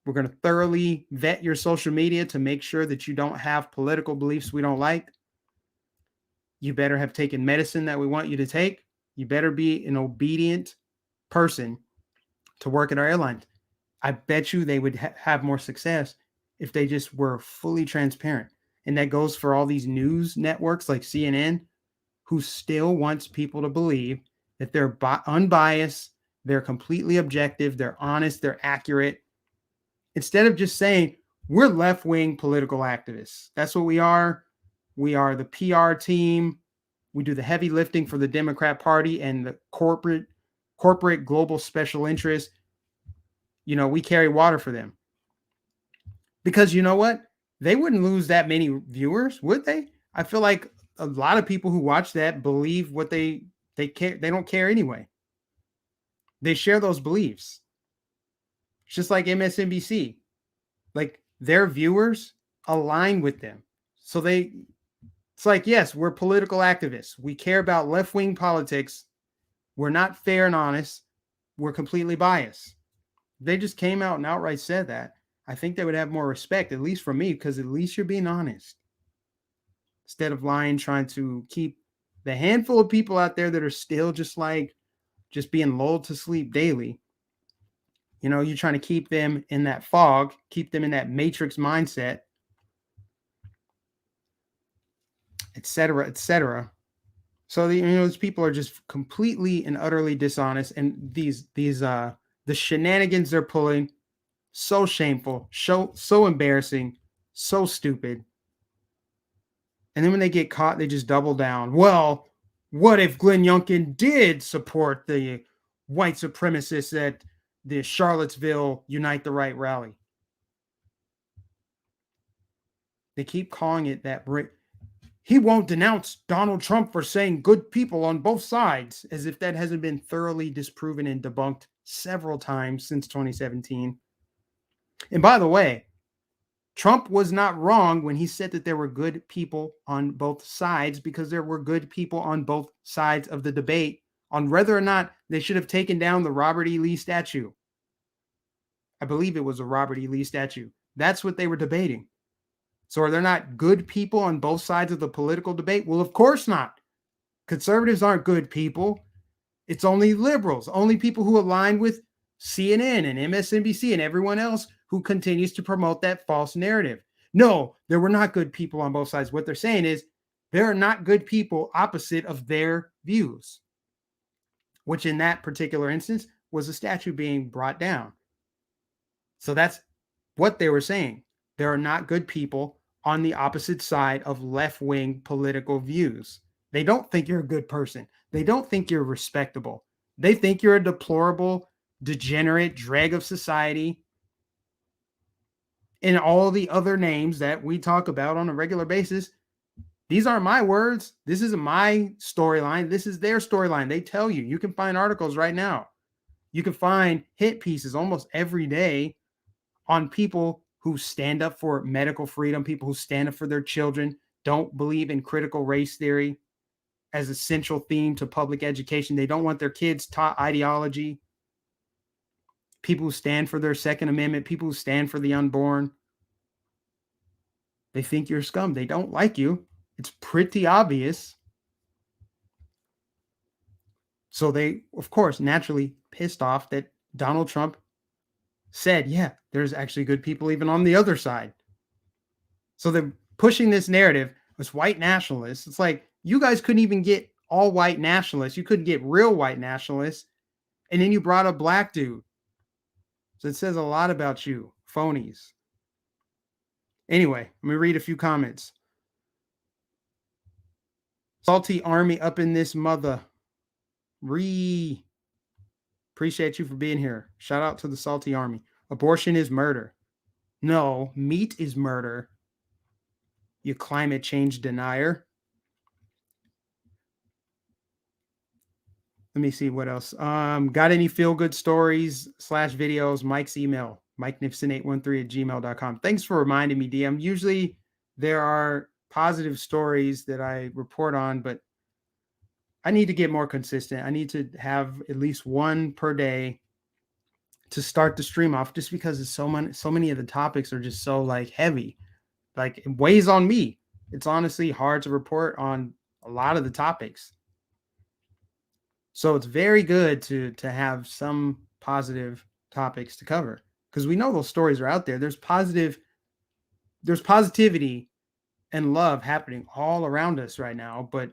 We're going to thoroughly vet your social media to make sure that you don't have political beliefs we don't like. You better have taken medicine that we want you to take. You better be an obedient person to work at our airlines. I bet you they would have more success if they just were fully transparent. And that goes for all these news networks like CNN, who still wants people to believe that they're unbiased, they're completely objective, they're honest, they're accurate. Instead of just saying, we're left-wing political activists. That's what we are. We are the PR team. We do the heavy lifting for the Democrat Party and the corporate global special interests. You know, we carry water for them. Because you know what? They wouldn't lose that many viewers, would they? I feel like a lot of people who watch that believe what they care. They don't care anyway. They share those beliefs. It's just like MSNBC. Like their viewers align with them. So it's like, yes, we're political activists. We care about left-wing politics. We're not fair and honest. We're completely biased. They just came out and outright said that. I think they would have more respect, at least for me, because at least you're being honest. Instead of lying, trying to keep the handful of people out there that are still just being lulled to sleep daily. You know, you're trying to keep them in that fog, keep them in that matrix mindset, et cetera, et cetera. So these people are just completely and utterly dishonest, and the shenanigans they're pulling, so shameful, so embarrassing, so stupid. And then when they get caught, they just double down. Well, what if Glenn Youngkin did support the white supremacists at the Charlottesville Unite the Right rally? They keep calling it that. He won't denounce Donald Trump for saying good people on both sides, as if that hasn't been thoroughly disproven and debunked several times since 2017. And by the way, Trump was not wrong when he said that there were good people on both sides, because there were good people on both sides of the debate on whether or not they should have taken down the Robert E. Lee statue. I believe it was a Robert E. Lee statue. That's what they were debating. So are there not good people on both sides of the political debate? Well, of course not. Conservatives aren't good people. It's only liberals, only people who align with CNN and MSNBC and everyone else who continues to promote that false narrative. No, there were not good people on both sides. What they're saying is there are not good people opposite of their views, which in that particular instance was a statue being brought down. So that's what they were saying. There are not good people on the opposite side of left-wing political views. They don't think you're a good person. They don't think you're respectable. They think you're a deplorable, degenerate drag of society, and all the other names that we talk about on a regular basis These aren't my words. This isn't my storyline. This is their storyline. They tell you. You can find articles right now. You can find hit pieces almost every day on people who stand up for medical freedom, people who stand up for their children, don't believe in critical race theory as a central theme to public education. They don't want their kids taught ideology. People who stand for their Second Amendment, people who stand for the unborn. They think you're scum. They don't like you. It's pretty obvious. So they, of course, naturally pissed off that Donald Trump said, yeah, there's actually good people even on the other side. So they're pushing this narrative, this white nationalists. It's like, you guys couldn't even get all white nationalists. You couldn't get real white nationalists. And then you brought a black dude. So it says a lot about you, phonies. Anyway, let me read a few comments. Salty Army up in this mother. Appreciate you for being here. Shout out to the Salty Army. Abortion is murder. No, meat is murder. You climate change denier. Let me see what else. Got any feel-good stories / videos? Mike's email, MikeNificent813@gmail.com. Thanks for reminding me, DM. Usually there are positive stories that I report on, but I need to get more consistent. I need to have at least one per day to start the stream off, just because it's so many of the topics are just so like heavy. Like, it weighs on me. It's honestly hard to report on a lot of the topics. So it's very good to have some positive topics to cover, because we know those stories are out there. There's positivity and love happening all around us right now, but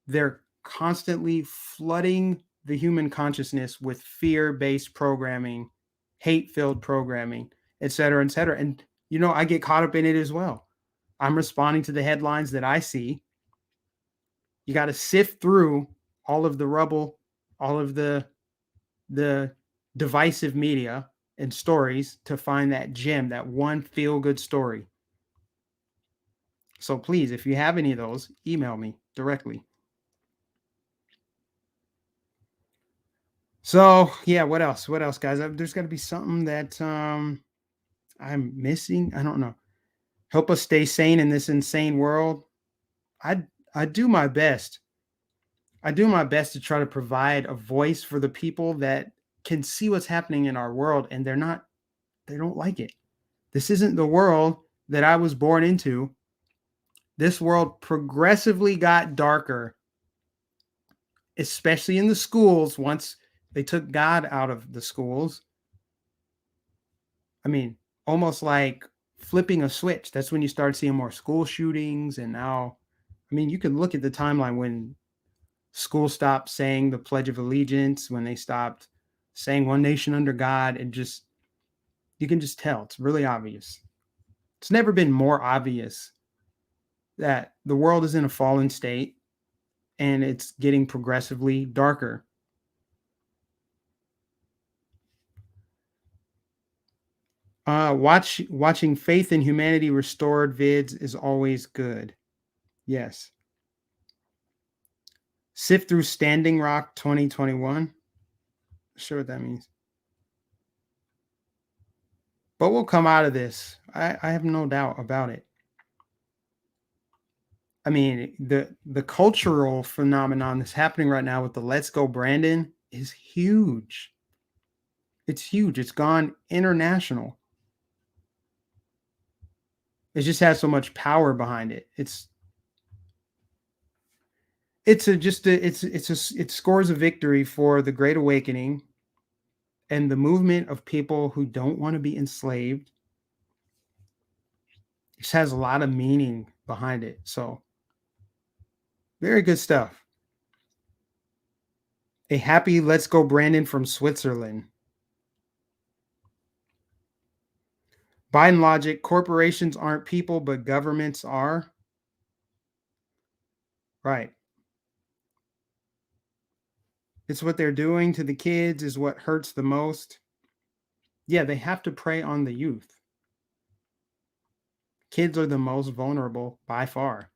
they're constantly flooding the human consciousness with fear-based programming, hate-filled programming, et cetera, et cetera. And, you know, I get caught up in it as well. I'm responding to the headlines that I see. You got to sift through all of the rubble, all of the divisive media and stories to find that gem, that one feel-good story. So please, if you have any of those, email me directly. So yeah, what else? What else, guys? There's got to be something that I'm missing. I don't know. Help us stay sane in this insane world. I do my best. I do my best to try to provide a voice for the people that can see what's happening in our world, and they don't like it. This isn't the world that I was born into. This world progressively got darker, especially in the schools once they took God out of the schools. I mean, almost like flipping a switch. That's when you start seeing more school shootings. And now, I mean, you can look at the timeline when school stopped saying the Pledge of Allegiance, when they stopped saying one nation under God, and just, you can just tell. It's really obvious. It's never been more obvious that the world is in a fallen state and it's getting progressively darker. Watching faith in humanity restored vids is always good. Yes. Sift through Standing Rock 2021. Not sure what that means. But we'll come out of this. I have no doubt about it. I mean, the cultural phenomenon that's happening right now with the Let's Go Brandon is huge. It's huge. It's gone international. It just has so much power behind it. It scores a victory for the Great Awakening and the movement of people who don't want to be enslaved. It just has a lot of meaning behind it. So very good stuff. A happy Let's Go Brandon from Switzerland. Biden logic, corporations aren't people, but governments are. Right. It's what they're doing to the kids is what hurts the most. Yeah, they have to prey on the youth. Kids are the most vulnerable by far.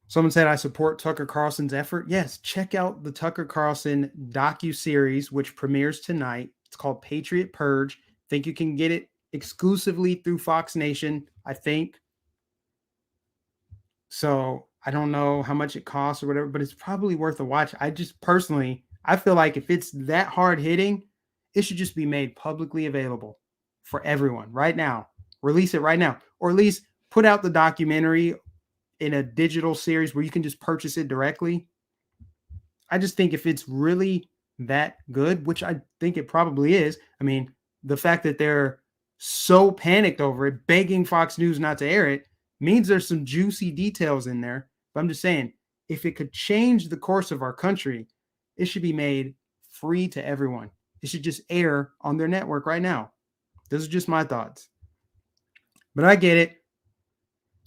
Someone said, I support Tucker Carlson's effort. Yes, check out the Tucker Carlson docu-series, which premieres tonight. It's called Patriot Purge. I think you can get it exclusively through Fox Nation, I think. So I don't know how much it costs or whatever, but it's probably worth a watch. I just personally, I feel like if it's that hard hitting, it should just be made publicly available for everyone right now. Release it right now, or at least put out the documentary in a digital series where you can just purchase it directly. I just think if it's really that good, which I think it probably is. I mean, the fact that they're so panicked over it, begging Fox News not to air it, means there's some juicy details in there. But I'm just saying, if it could change the course of our country, it should be made free to everyone. It should just air on their network right now. Those are just my thoughts. But I get it.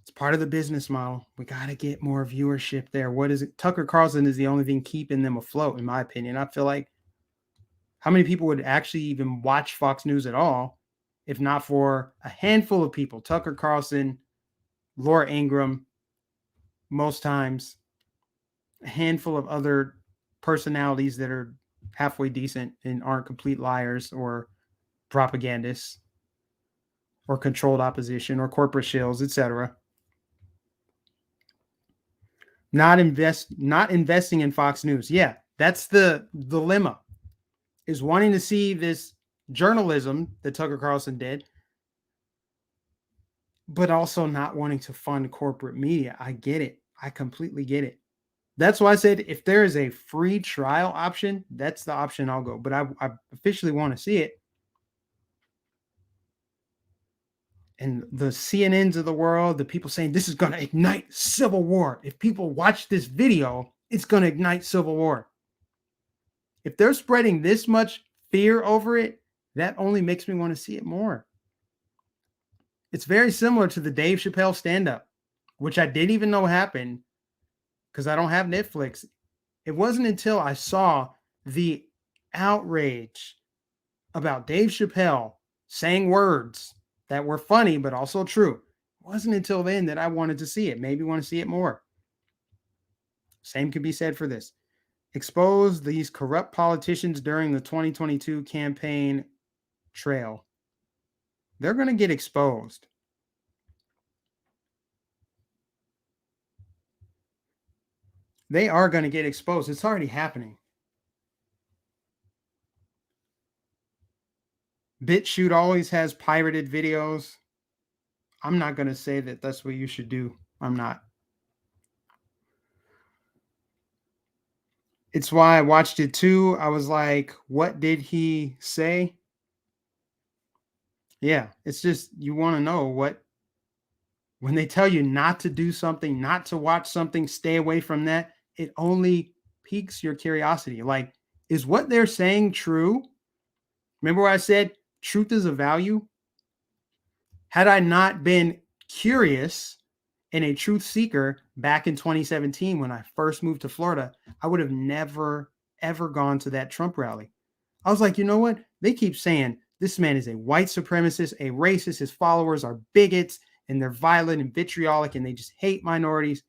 It's part of the business model. We got to get more viewership there. What is it? Tucker Carlson is the only thing keeping them afloat, in my opinion. I feel like how many people would actually even watch Fox News at all if not for a handful of people? Tucker Carlson, Laura Ingraham, most times, a handful of other personalities that are halfway decent and aren't complete liars or propagandists or controlled opposition or corporate shills, etc. Not investing in Fox News. Yeah, that's the dilemma, is wanting to see this journalism that Tucker Carlson did, but also not wanting to fund corporate media. I get it. I completely get it. That's why I said if there is a free trial option, that's the option I'll go. But I officially want to see it. And the CNNs of the world, the people saying this is going to ignite civil war. If people watch this video, it's going to ignite civil war. If they're spreading this much fear over it, that only makes me want to see it more. It's very similar to the Dave Chappelle stand-up, which I didn't even know happened because I don't have Netflix. It wasn't until I saw the outrage about Dave Chappelle saying words that were funny but also true. It wasn't until then that I wanted to see it. Maybe want to see it more. Same could be said for this. Expose these corrupt politicians during the 2022 campaign trail. They're going to get exposed. They are going to get exposed. It's already happening. BitChute always has pirated videos. I'm not going to say that that's what you should do. I'm not. It's why I watched it too. I was like, what did he say? Yeah, it's just you want to know what, when they tell you not to do something, not to watch something, stay away from that, it only piques your curiosity. Like, is what they're saying true? Remember what I said? Truth is a value. Had I not been curious and a truth seeker back in 2017 when I first moved to Florida, I would have never, ever gone to that Trump rally. I was like, you know what? They keep saying this man is a white supremacist, a racist. His followers are bigots and they're violent and vitriolic and they just hate minorities.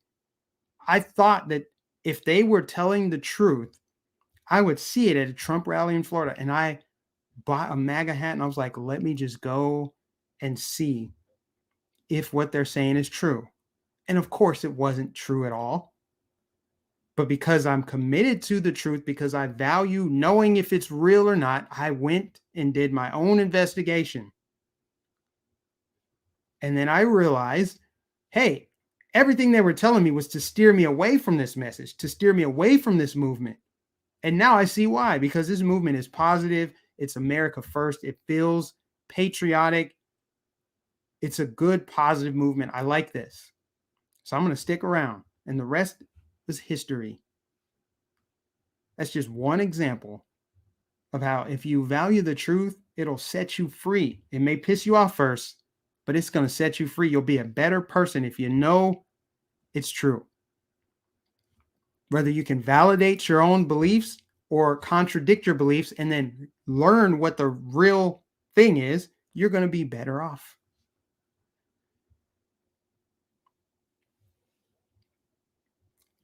I thought that if they were telling the truth, I would see it at a Trump rally in Florida. And I bought a MAGA hat and I was like, let me just go and see if what they're saying is true. And of course, it wasn't true at all. But because I'm committed to the truth, because I value knowing if it's real or not, I went and did my own investigation. And then I realized, hey, everything they were telling me was to steer me away from this message, to steer me away from this movement. And now I see why, because this movement is positive. It's America first. It feels patriotic. It's a good, positive movement. I like this. So I'm going to stick around. And the rest is history. That's just one example of how if you value the truth, it'll set you free. It may piss you off first, but it's going to set you free. You'll be a better person if you know it's true. Whether you can validate your own beliefs or contradict your beliefs and then learn what the real thing is, you're going to be better off.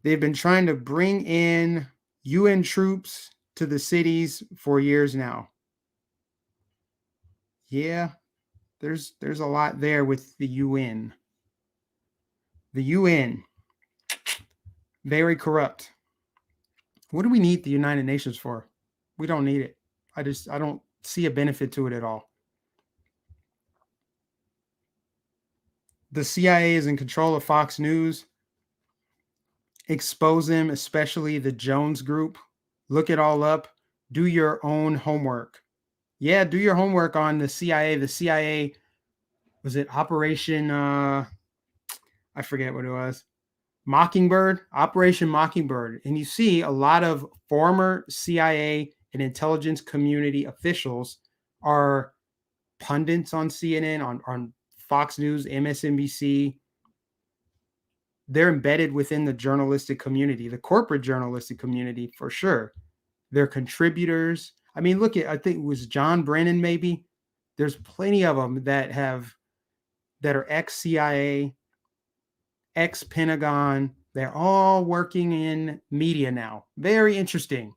They've been trying to bring in UN troops to the cities for years now. Yeah, there's a lot there with the UN. The UN, very corrupt. What do we need the United Nations for? We don't need it. I don't see a benefit to it at all. The CIA is in control of Fox News. Expose them, especially the Jones Group. Look it all up. Do your own homework. Yeah, do your homework on the CIA. The CIA, was it Operation, I forget what it was. Mockingbird, Operation Mockingbird. And you see a lot of former CIA and intelligence community officials are pundits on CNN, on Fox News, MSNBC. They're embedded within the journalistic community, the corporate journalistic community for sure. They're contributors. I mean, look at, I think it was John Brennan, maybe. There's plenty of them that are ex-CIA, ex-Pentagon. They're all working in media now. Very interesting.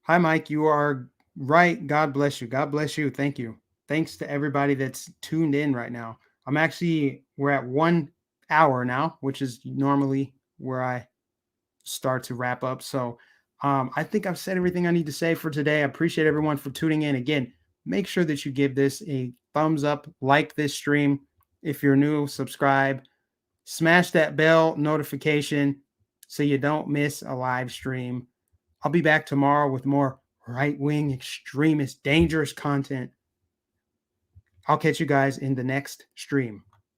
Hi, Mike. You are right. God bless you. God bless you. Thank you. Thanks to everybody that's tuned in right now. We're at 1 hour now, which is normally where I start to wrap up. So I think I've said everything I need to say for today. I appreciate everyone for tuning in. Again, make sure that you give this a thumbs up, like this stream. If you're new, subscribe, smash that bell notification so you don't miss a live stream. I'll be back tomorrow with more right-wing, extremist, dangerous content. I'll catch you guys in the next stream.